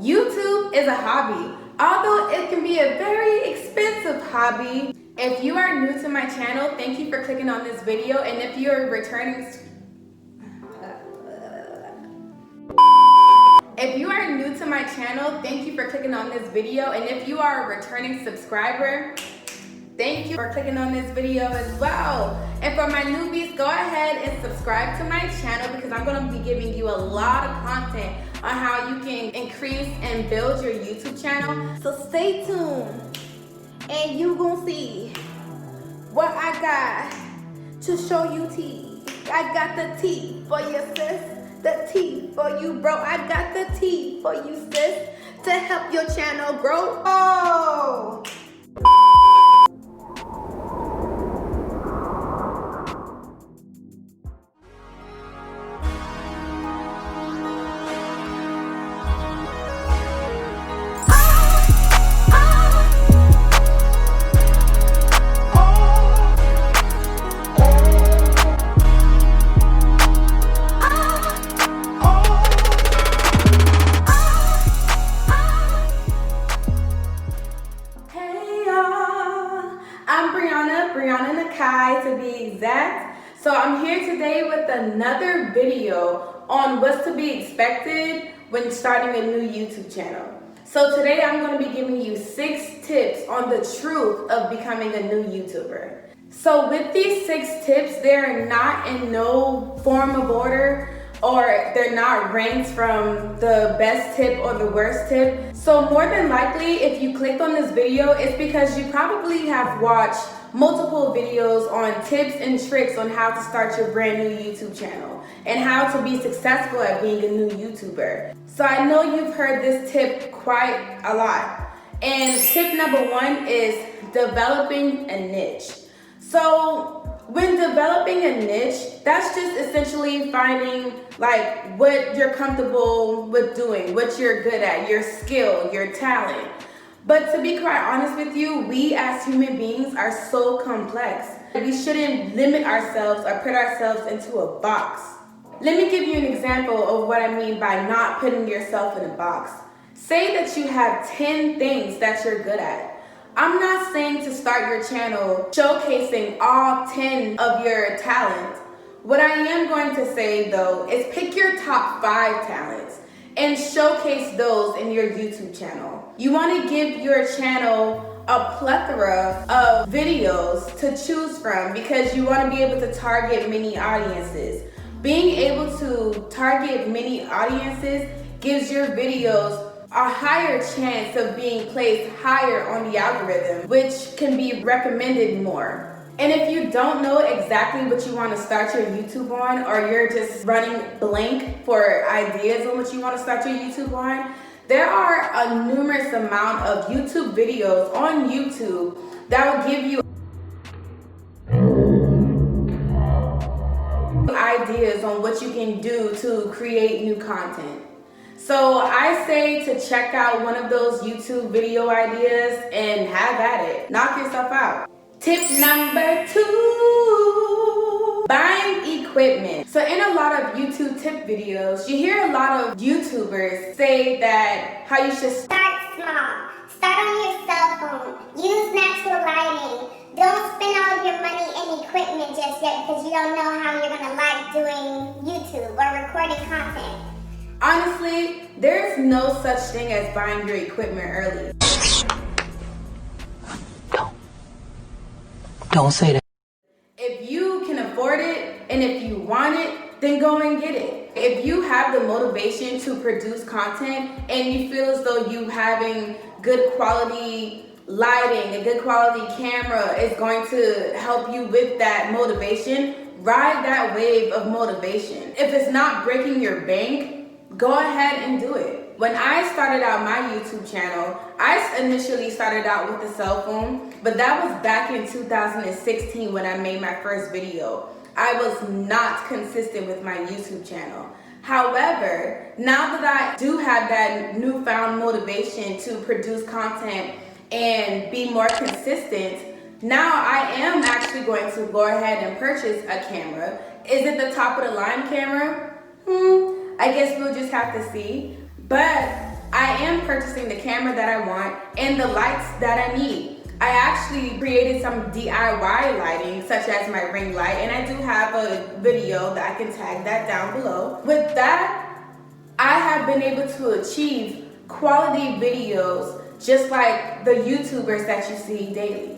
YouTube is a hobby, although it can be a very expensive hobby. If you are new to my channel, thank you for clicking on this video, and if you are returning If you are new to my channel, thank you for clicking on this video, and if you are a returning subscriber, thank you for clicking on this video as well. And for my newbies, go ahead and subscribe to my channel because I'm going to be giving you a lot of content on how you can increase and build your YouTube channel. So stay tuned and you gonna see what I got to show you tea. I got the tea for you, sis. The tea for you, bro. I got the tea for you, sis, to help your channel grow. Oh! Brianna Nakai to be exact. So I'm here today with another video on what's to be expected when starting a new YouTube channel. So today I'm going to be giving you 6 tips on the truth of becoming a new YouTuber. So with these 6 tips, they're not in no form of order, or they're not ranked from the best tip or the worst tip. So more than likely, if you clicked on this video, it's because you probably have watched multiple videos on tips and tricks on how to start your brand new YouTube channel and how to be successful at being a new YouTuber. So I know you've heard this tip quite a lot. And tip number 1 is developing a niche. So when developing a niche, that's just essentially finding like what you're comfortable with doing, what you're good at, your skill, your talent. But to be quite honest with you, we as human beings are so complex. We shouldn't limit ourselves or put ourselves into a box. Let me give you an example of what I mean by not putting yourself in a box. Say that you have 10 things that you're good at. I'm not saying to start your channel showcasing all 10 of your talents. What I am going to say though is pick your top 5 talents and showcase those in your YouTube channel. You want to give your channel a plethora of videos to choose from because you want to be able to target many audiences. Being able to target many audiences gives your videos a higher chance of being placed higher on the algorithm, which can be recommended more. And if you don't know exactly what you want to start your YouTube on, or you're just running blank for ideas on what you want to start your YouTube on, there are a numerous amount of YouTube videos on YouTube that will give you ideas on what you can do to create new content. So I say to check out one of those YouTube video ideas and have at it. Knock yourself out. Tip number 2, buying equipment. So in a lot of YouTube tip videos, you hear a lot of YouTubers say that how you should start small. Start on your cell phone. Use natural lighting. Don't spend all of your money in equipment just yet because you don't know how you're gonna like doing YouTube or recording content. Honestly, there's no such thing as buying your equipment early. Don't say that. If you can afford it and if you want it, then go and get it. If you have the motivation to produce content and you feel as though you having good quality lighting, a good quality camera is going to help you with that motivation, ride that wave of motivation. If it's not breaking your bank, go ahead and do it. When I started out my YouTube channel, I initially started out with a cell phone, but that was back in 2016 when I made my first video. I was not consistent with my YouTube channel. However, now that I do have that newfound motivation to produce content and be more consistent, now I am actually going to go ahead and purchase a camera. Is it the top of the line camera? I guess we'll just have to see. But I am purchasing the camera that I want and the lights that I need. I actually created some DIY lighting, such as my ring light, and I do have a video that I can tag that down below. With that, I have been able to achieve quality videos just like the YouTubers that you see daily.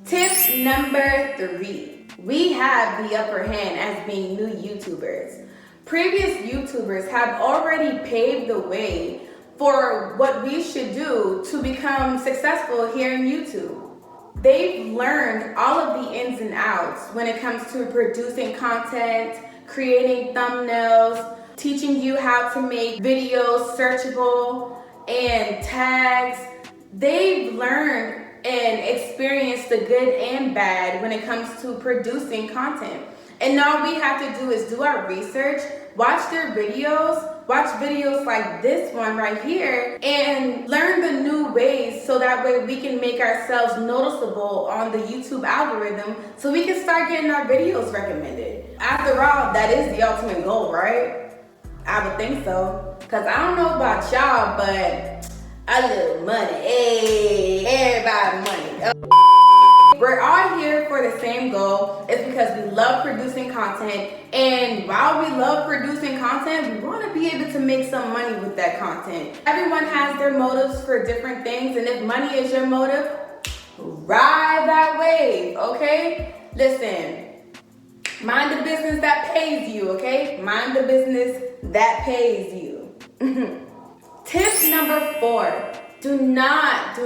Tip number 3. We have the upper hand as being new YouTubers. Previous YouTubers have already paved the way for what we should do to become successful here in YouTube. They've learned all of the ins and outs when it comes to producing content, creating thumbnails, teaching you how to make videos searchable and tags. They've learned and experienced the good and bad when it comes to producing content. And all we have to do is do our research, watch their videos, watch videos like this one right here, and learn the new ways so that way we can make ourselves noticeable on the YouTube algorithm so we can start getting our videos recommended. After all, that is the ultimate goal, right? I would think so. Cause I don't know about y'all, but a little money, hey, everybody money. We're all here for the same goal. It's because we love producing content, and while we love producing content, we want to be able to make some money with that content. Everyone has their motives for different things, and if money is your motive, ride that wave, okay? Listen, mind the business that pays you, okay? Mind the business that pays you. Tip number 4, do not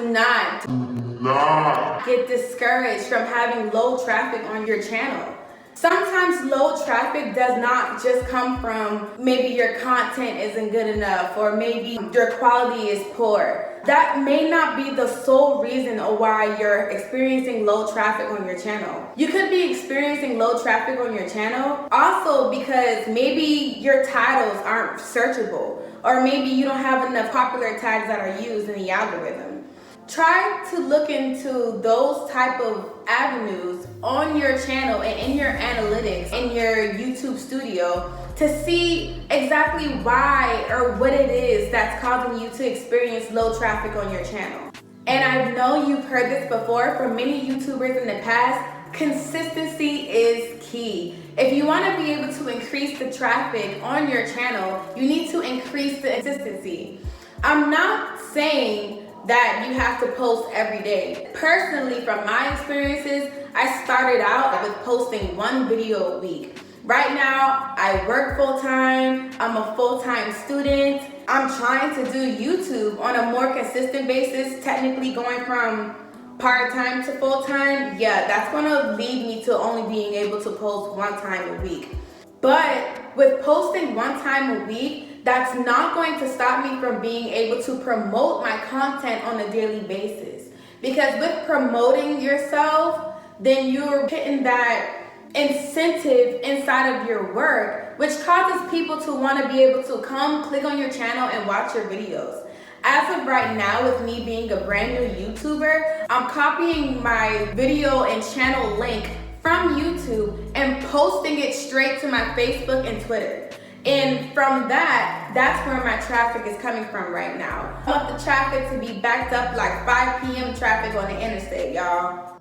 get discouraged from having low traffic on your channel. Sometimes low traffic does not just come from maybe your content isn't good enough or maybe your quality is poor. That may not be the sole reason of why you're experiencing low traffic on your channel. You could be experiencing low traffic on your channel also because maybe your titles aren't searchable, or maybe you don't have enough popular tags that are used in the algorithm. Try to look into those type of avenues on your channel and in your analytics in your YouTube studio to see exactly why or what it is that's causing you to experience low traffic on your channel. And I know you've heard this before from many YouTubers in the past, consistency is key. If you want to be able to increase the traffic on your channel, you need to increase the consistency. I'm not saying that you have to post every day. Personally, from my experiences, I started out with posting 1 video a week. Right now, I work full-time, I'm a full-time student. I'm trying to do YouTube on a more consistent basis, technically going from part-time to full-time. Yeah, that's gonna lead me to only being able to post 1 time a week. But with posting 1 time a week, that's not going to stop me from being able to promote my content on a daily basis. Because with promoting yourself, then you're getting that incentive inside of your work, which causes people to want to be able to come click on your channel and watch your videos. As of right now, with me being a brand new YouTuber, I'm copying my video and channel link from YouTube and posting it straight to my Facebook and Twitter. And from that's where my traffic is coming from right now. I want the traffic to be backed up like 5 p.m. traffic on the interstate, y'all.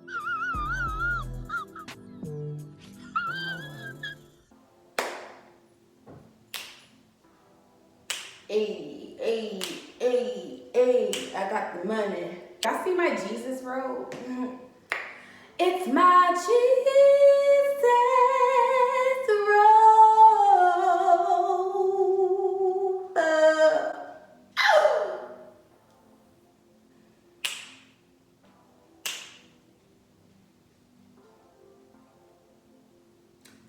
Hey, hey, hey, hey, I got the money. Y'all see my Jesus robe? It's my Jesus robe.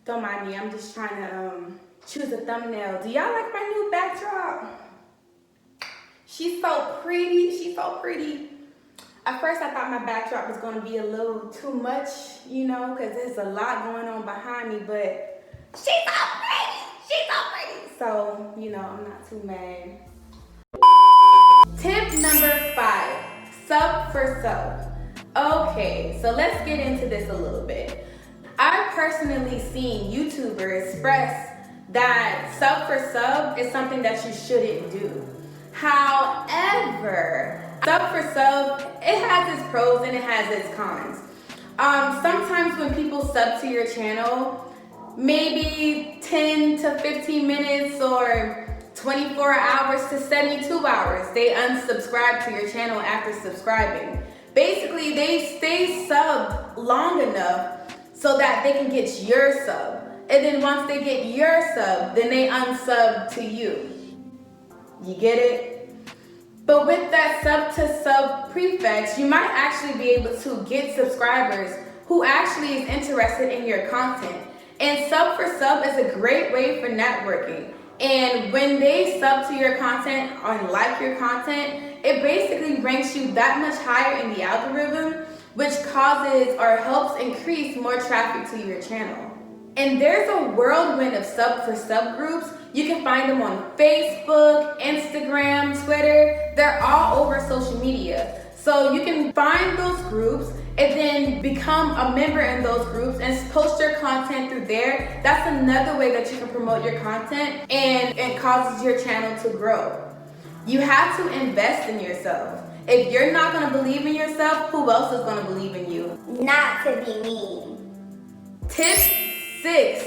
Don't mind me, I'm just trying to choose a thumbnail. Do y'all like my new backdrop? She's so pretty, she's so pretty. At first I thought my backdrop was gonna be a little too much, you know, because there's a lot going on behind me, but she's so pretty, so, you know, I'm not too mad. Tip number 5, sub for sub. Okay, so let's get into this a little bit. I've personally seen YouTubers express that sub for sub is something that you shouldn't do. However, ever. Sub for sub, it has its pros and it has its cons. Sometimes when people sub to your channel, maybe 10 to 15 minutes or 24 hours to 72 hours, they unsubscribe to your channel after subscribing. Basically, they stay subbed long enough so that they can get your sub. And then once they get your sub, then they unsub to you. You get it? But with that sub to sub prefix, you might actually be able to get subscribers who actually is interested in your content. And sub for sub is a great way for networking. And when they sub to your content and like your content, it basically ranks you that much higher in the algorithm, which causes or helps increase more traffic to your channel. And there's a whirlwind of sub for sub groups. You can find them on Facebook, Instagram, Twitter. They're all over social media. So you can find those groups and then become a member in those groups and post your content through there. That's another way that you can promote your content and it causes your channel to grow. You have to invest in yourself. If you're not gonna believe in yourself, who else is gonna believe in you? Not to be mean. Tip 6,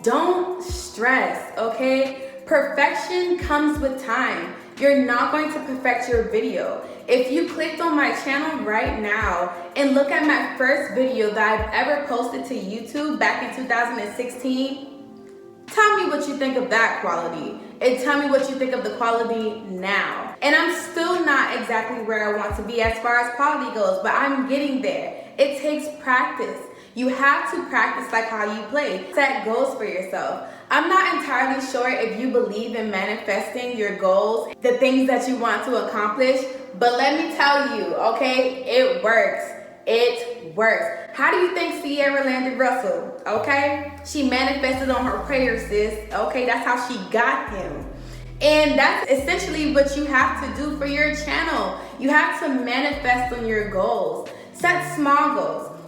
don't stress, okay? Perfection comes with time. You're not going to perfect your video. If you clicked on my channel right now and look at my first video that I've ever posted to YouTube back in 2016, tell me what you think of that quality and tell me what you think of the quality now. And I'm still not exactly where I want to be as far as quality goes, but I'm getting there. It takes practice. You have to practice like how you play. Set goals for yourself. I'm not entirely sure if you believe in manifesting your goals, the things that you want to accomplish, but let me tell you, okay, it works. It works. How do you think Sierra landed Russell? Okay, she manifested on her prayers, sis. Okay, that's how she got him. And that's essentially what you have to do for your channel. You have to manifest on your goals. Set small goals.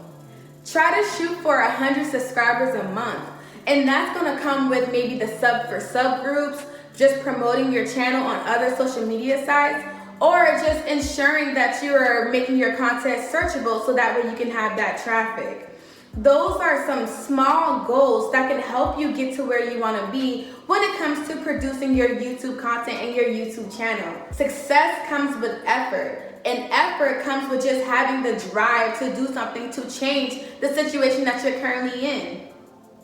Try to shoot for 100 subscribers a month. And that's gonna come with maybe the sub for sub groups, just promoting your channel on other social media sites, or just ensuring that you're making your content searchable so that way you can have that traffic. Those are some small goals that can help you get to where you wanna be when it comes to producing your YouTube content and your YouTube channel. Success comes with effort. And effort comes with just having the drive to do something to change the situation that you're currently in.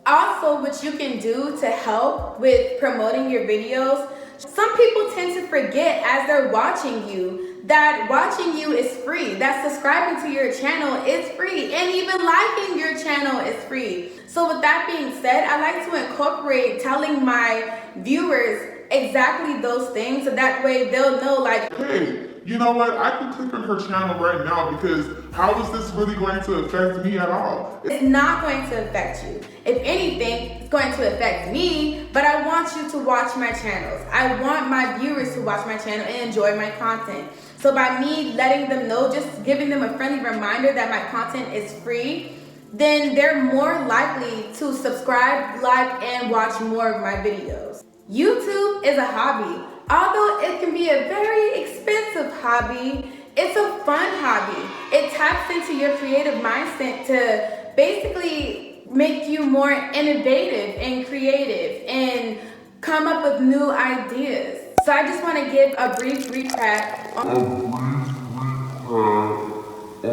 Also, what you can do to help with promoting your videos, some people tend to forget as they're watching you that watching you is free, that subscribing to your channel is free, and even liking your channel is free. So with that being said, I like to incorporate telling my viewers exactly those things so that way they'll know like, hey, you know what? I can click on her channel right now because how is this really going to affect me at all? it's not going to affect you. If anything, it's going to affect me, but I want you to watch my channels. I want my viewers to watch my channel and enjoy my content. So by me letting them know, just giving them a friendly reminder that my content is free, then they're more likely to subscribe, like, and watch more of my videos. YouTube is a hobby. Although it can be a very expensive hobby, it's a fun hobby. It taps into your creative mindset to basically make you more innovative and creative and come up with new ideas. So I just want to give a brief recap on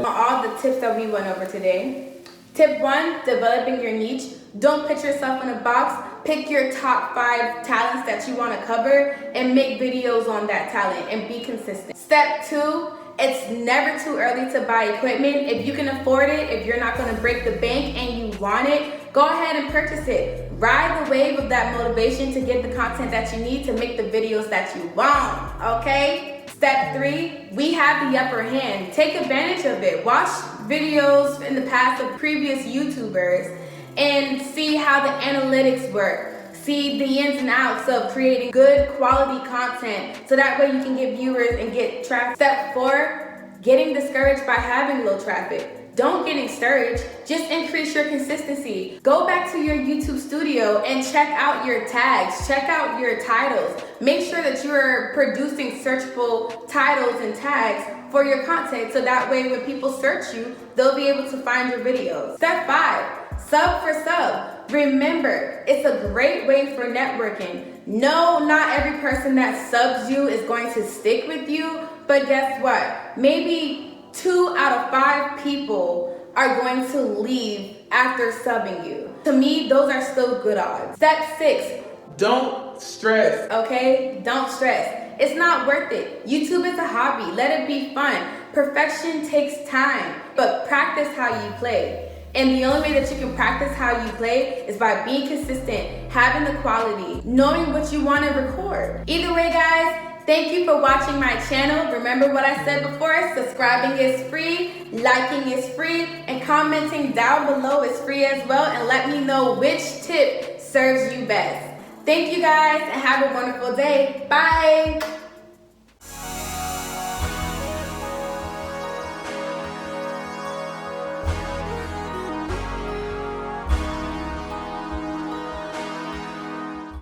all the tips that we went over today. Tip 1, developing your niche. Don't put yourself in a box. Pick your top 5 talents that you want to cover and make videos on that talent and be consistent. Step 2, it's never too early to buy equipment. If you can afford it, if you're not going to break the bank and you want it, go ahead and purchase it. Ride the wave of that motivation to get the content that you need to make the videos that you want, okay? Step 3, we have the upper hand. Take advantage of it. Watch videos in the past of previous YouTubers and see how the analytics work. See the ins and outs of creating good quality content so that way you can get viewers and get traffic. Step 4, getting discouraged by having low traffic. Don't get discouraged, just increase your consistency. Go back to your YouTube studio and check out your tags, check out your titles. Make sure that you're producing searchable titles and tags for your content so that way when people search you, they'll be able to find your videos. Step 5, sub for sub. Remember, it's a great way for networking. No, not every person that subs you is going to stick with you, but guess what? Maybe 2 out of 5 people are going to leave after subbing you. To me, those are still good odds. Step 6, Don't stress. okay? Don't stress. It's not worth it. YouTube is a hobby. Let it be fun. Perfection takes time, but practice how you play. And the only way that you can practice how you play is by being consistent, having the quality, knowing what you want to record. Either way, guys, thank you for watching my channel. Remember what I said before, subscribing is free, liking is free, and commenting down below is free as well. And let me know which tip serves you best. Thank you guys and have a wonderful day. Bye.